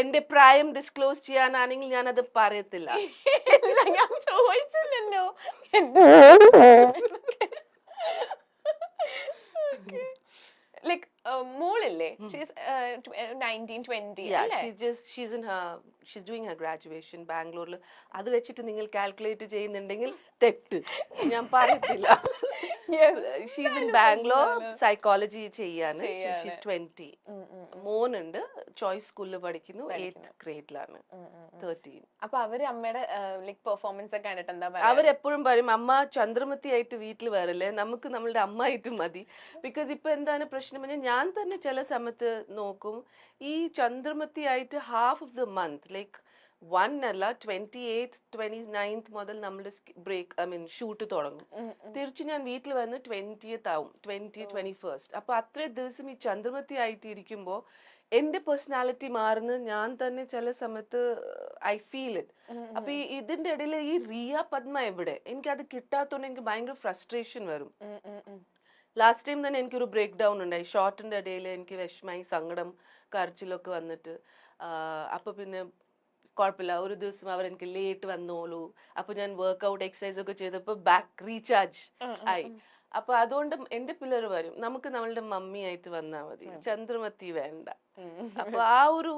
എന്റെ പ്രായം ഡിസ്ക്ലോസ് ചെയ്യാനാണെങ്കിൽ ഞാൻ അത് പറയത്തില്ല. ഞാൻ ചോദിച്ചില്ലല്ലോ. ലൈക് മോളില്ലേ, 19-20 അല്ലേ? she's doing her graduation ബാംഗ്ലൂരിൽ. അത് വെച്ചിട്ട് നിങ്ങൾ കാൽക്കുലേറ്റ് ചെയ്യുന്നുണ്ടെങ്കിൽ തെറ്റ്, ഞാൻ പറയത്തില്ല. ഷീസ് ഇൻ ബാംഗ്ലൂർ സൈക്കോളജി ചെയ്യാണ്. ഷീസ് 20. മോനുണ്ട്, ചോയ്സ് സ്കൂളിൽ പഠിക്കുന്നു, 8th ഗ്രേഡിലാണ്. 13. അപ്പൊ അവര് അമ്മയുടെ ലൈക് പെർഫോമൻസ് ഒക്കെ കണ്ടിട്ട് എന്താ പറയാ? അവരെപ്പോഴും പറയും, അമ്മ ചന്ദ്രമതി ആയിട്ട് വീട്ടിൽ വരല്ലേ, നമുക്ക് നമ്മളുടെ അമ്മ ആയിട്ട് മതി. ബിക്കോസ് ഇപ്പൊ എന്താണ് പ്രശ്നം പറഞ്ഞാൽ, ഞാൻ തന്നെ ചില സമയത്ത് നോക്കും, ഈ ചന്ദ്രമതി ആയിട്ട് half of the month like 1 അല്ല 28th 29th മുതൽ നമ്മുടെ ഷൂട്ട് തുടങ്ങും. തിരിച്ച് ഞാൻ വീട്ടിൽ വന്ന് 20th ആവും, 21st. അപ്പൊ അത്രയും ദിവസം ഈ ചന്ദ്രമതി ആയിട്ട് ഇരിക്കുമ്പോ എന്റെ പേഴ്സണാലിറ്റി മാറുന്നത് ഞാൻ തന്നെ ചില സമയത്ത് ഐ ഫീൽ ഇറ്റ്. അപ്പൊ ഇതിന്റെ ഇടയിൽ ഈ റിയ പദ്മ എവിടെ, എനിക്ക് അത് കിട്ടാത്തോണ്ട് എനിക്ക് ഭയങ്കര ഫ്രസ്ട്രേഷൻ വരും. ലാസ്റ്റ് ടൈം തന്നെ എനിക്കൊരു ബ്രേക്ക് ഡൗൺ ഉണ്ടായി. ഷോർട്ടിന്റെ ഇടയിൽ എനിക്ക് വിഷമായി, സങ്കടം, കരച്ചിലൊക്കെ വന്നിട്ട്. അപ്പൊ പിന്നെ കുഴപ്പമില്ല, ഒരു ദിവസം അവർ എനിക്ക് ലേറ്റ് വന്നോളൂ. അപ്പൊ ഞാൻ വർക്ക്ഔട്ട് എക്സസൈസ് ഒക്കെ ചെയ്തപ്പോ ബാക്ക് റീചാർജ് ആയി. അപ്പൊ അതുകൊണ്ട് എന്റെ പിള്ളേർ വരും, നമുക്ക് നമ്മളുടെ മമ്മി ആയിട്ട് വന്നാ മതി, ചന്ദ്രമതി വേണ്ട. അപ്പൊ ആ ഒരു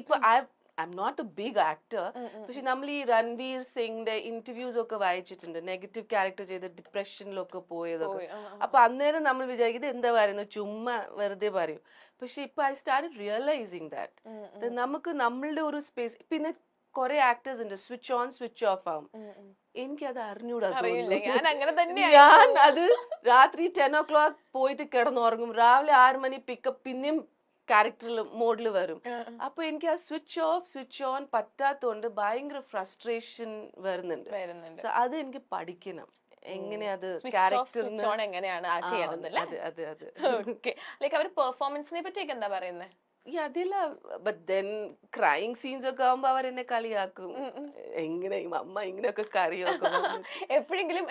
ഇപ്പൊ I'm not a big actor, പക്ഷെ നമ്മൾ ഈ രൺവീർ സിംഗിന്റെ ഇന്റർവ്യൂസ് ഒക്കെ വായിച്ചിട്ടുണ്ട്, നെഗറ്റീവ് ക്യാരക്ടർ ചെയ്ത് ഡിപ്രഷനിലൊക്കെ പോയതൊക്കെ. അപ്പൊ അന്നേരം നമ്മൾ വിചാരിക്കുന്നത് എന്താ പറയുന്നത്, ചുമ്മാ വെറുതെ പറയും. പക്ഷെ ഇപ്പൊ ഐ സ്റ്റാർട്ടഡ് റിയലൈസിങ് ദാറ്റ് നമുക്ക് നമ്മളുടെ ഒരു സ്പേസ്. പിന്നെ കുറെ ആക്ടേഴ്സ് ഉണ്ട് സ്വിച്ച് ഓൺ സ്വിച്ച് ഓഫ് ആവും, എനിക്കത് അറിഞ്ഞൂടാ. ഞാൻ അത് രാത്രി 10 o'clock പോയിട്ട് കിടന്നുറങ്ങും, രാവിലെ 6 മണി പിക്കപ്പ് പിന്നെയും ക്യാരക്ടറിൽ മോഡിൽ വരും. അപ്പൊ എനിക്ക് ആ സ്വിച്ച് ഓഫ് സ്വിച്ച് ഓൺ പറ്റാത്തോണ്ട് ഭയങ്കര ഫ്രസ്ട്രേഷൻ വരുന്നുണ്ട്. അത് എനിക്ക് പഠിക്കണം, എങ്ങനെ അത് എങ്ങനെയാണ് പെർഫോമൻസിനെ പറ്റിയൊക്കെ എന്താ പറയുന്നത്? അതില്ല, ബട്ട് ദെൻ ക്രൈങ് സീൻസ് ഒക്കെ ആവുമ്പോ അവരെന്നെ കളിയാക്കും, എങ്ങനെ അമ്മ ഇങ്ങനെയൊക്കെ കറിയൊക്കെ. എപ്പോഴെങ്കിലും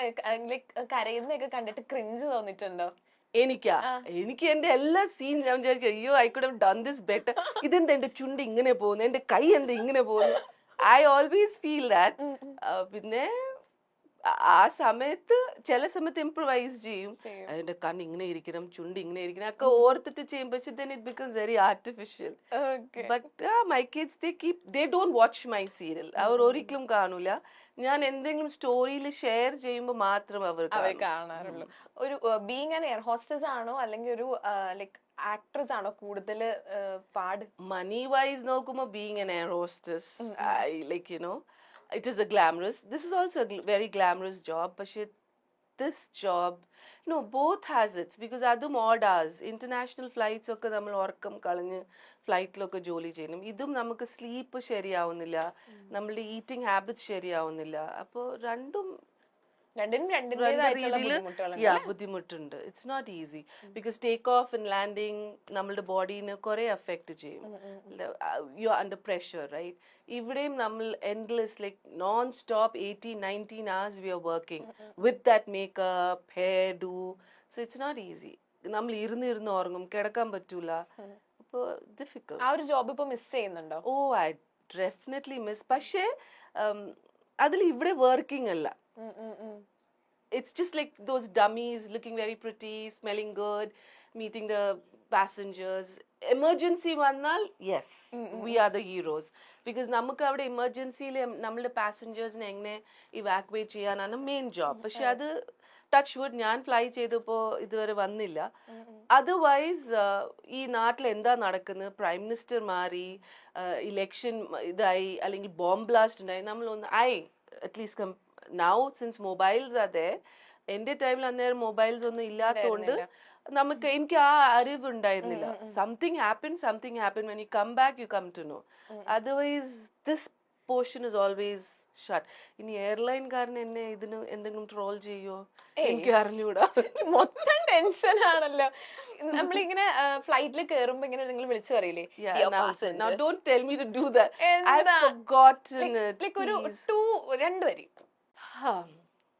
കരയുന്നൊക്കെ കണ്ടിട്ട് ക്രിഞ്ച് തോന്നിട്ടുണ്ടോ? എനിക്ക് എന്റെ എല്ലാ സീൻ ഞാൻ വിചാരിക്കും, അയ്യോ I could have done this better. ഇതെന്താ എന്റെ ചുണ്ട് ഇങ്ങനെ പോകുന്നു, എന്റെ കൈ എന്താ ഇങ്ങനെ പോകുന്നു. I always feel that. പിന്നെ ആ സമയത്ത് ചില സമയത്ത് ഇംപ്രവൈസ് ചെയ്യും, എന്റെ കണ്ണ് ഇങ്ങനെ ഇരിക്കണം, ചുണ്ട് ഇങ്ങനെ ഇരിക്കണം ഒക്കെ ഓർത്തിട്ട് ചെയ്യും. പക്ഷെ then it becomes very artificial. But my kids they don't watch my serial. അവർ ഒരിക്കലും കാണൂല. ഞാൻ എന്തെങ്കിലും സ്റ്റോറിയിൽ ഷെയർ ചെയ്യുമ്പോൾ മാത്രം അവർ കാണാറുള്ളൂ. ഒരു ബീങ് ആൻ എയർ ഹോസ്റ്റസ് ആണോ അല്ലെങ്കിൽ ഒരു ലൈക് ആക്ട്രസ് ആണോ കൂടുതൽ പാട്? മണി വൈസ് നോക്കുമ്പോ being an air hostess, like you know, it is a glamorous, this is also a very glamorous job, but this job, no, both has its, because adum odd hours, international flights ഒക്കെ നമ്മൾ ഉറക്കം കളഞ്ഞ് ഫ്ലൈറ്റിലൊക്കെ ജോലി ചെയ്യണം. ഇതും നമുക്ക് sleep ശരിയാവുന്നില്ല, നമ്മളുടെ eating habits ശരിയാവുന്നില്ല. അപ്പോൾ രണ്ടും ബുദ്ധിമുട്ടുണ്ട്. It's not easy, because take off and landing നമ്മളുടെ ബോഡീനെ കുറെ അഫക്ട് ചെയ്യും. You are under pressure, right? ഇവിടെയും നമ്മൾ endless like non stop 18-19 hours we are working with that makeup, hair do. So it's not easy. നമ്മൾ ഇരുന്ന് ഉറങ്ങും, കിടക്കാൻ പറ്റൂല. അപ്പോൾ ഡിഫിക്കൽട്ട്. ആ ഒരു ജോബ് ഇപ്പൊ മിസ് ചെയ്യുന്നുണ്ടോ? ഓ, ഐ ഡെഫിനറ്റ്ലി മിസ്. പക്ഷേ അതിൽ ഇവിടെ വർക്കിംഗ് അല്ല. It's just like those dummies looking very pretty, smelling good, meeting the passengers. Emergency vannal, yes, we are the heroes, because നമുക്ക് അവിടെ എമർജൻസിയിൽ നമ്മളുടെ പാസഞ്ചേഴ്സിനെ എങ്ങനെ ഇവാക്യുവേറ്റ് ചെയ്യാനാണ് മെയിൻ ജോബ്. പക്ഷെ അത് ടച്ച് വുഡ് ഞാൻ ഫ്ലൈ ചെയ്തപ്പോ ഇതുവരെ വന്നില്ല. അതർവൈസ് ഈ നാട്ടിൽ എന്താ നടക്കുന്നത്, പ്രൈം മിനിസ്റ്റർ മാറി, ഇലക്ഷൻ ഇതായി, അല്ലെങ്കിൽ ബോംബ് ബ്ലാസ്റ്റ് ഉണ്ടായി, നമ്മളൊന്ന് at least now since mobiles are there, എന്റെ ടൈമിൽ അന്നേരം മൊബൈൽസ് ഒന്നും ഇല്ലാത്തതുകൊണ്ട് എനിക്ക് ആ അറിവ് ഉണ്ടായിരുന്നില്ല. Something happen when you come back you come to know. Otherwise this portion is always shut. ഇനി എയർലൈൻകാരൻ എന്നെ ഇതിന് എന്തെങ്കിലും ട്രോൾ ചെയ്യോ എനിക്ക് അറിഞ്ഞൂടാ. മൊത്തം ടെൻഷൻ ആണല്ലോ. നമ്മളിങ്ങനെ ഫ്ലൈറ്റിൽ കേറുമ്പോ ഇങ്ങനെ നിങ്ങൾ വിളിച്ചു പറയില്ലേ, now don't tell me to do that. I've forgotten it. like ഒരു 2 വരി.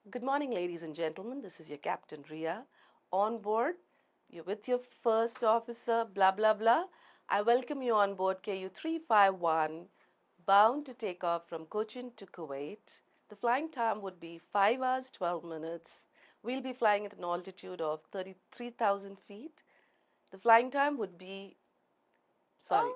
Good morning, ladies and gentlemen. This is your Captain Ria. On board, you're with your first officer, blah, blah, blah. I welcome you on board KU351, bound to take off from Cochin to Kuwait. The flying time would be 5 hours 12 minutes. We'll be flying at an altitude of 33,000 feet. The flying time would be, sorry,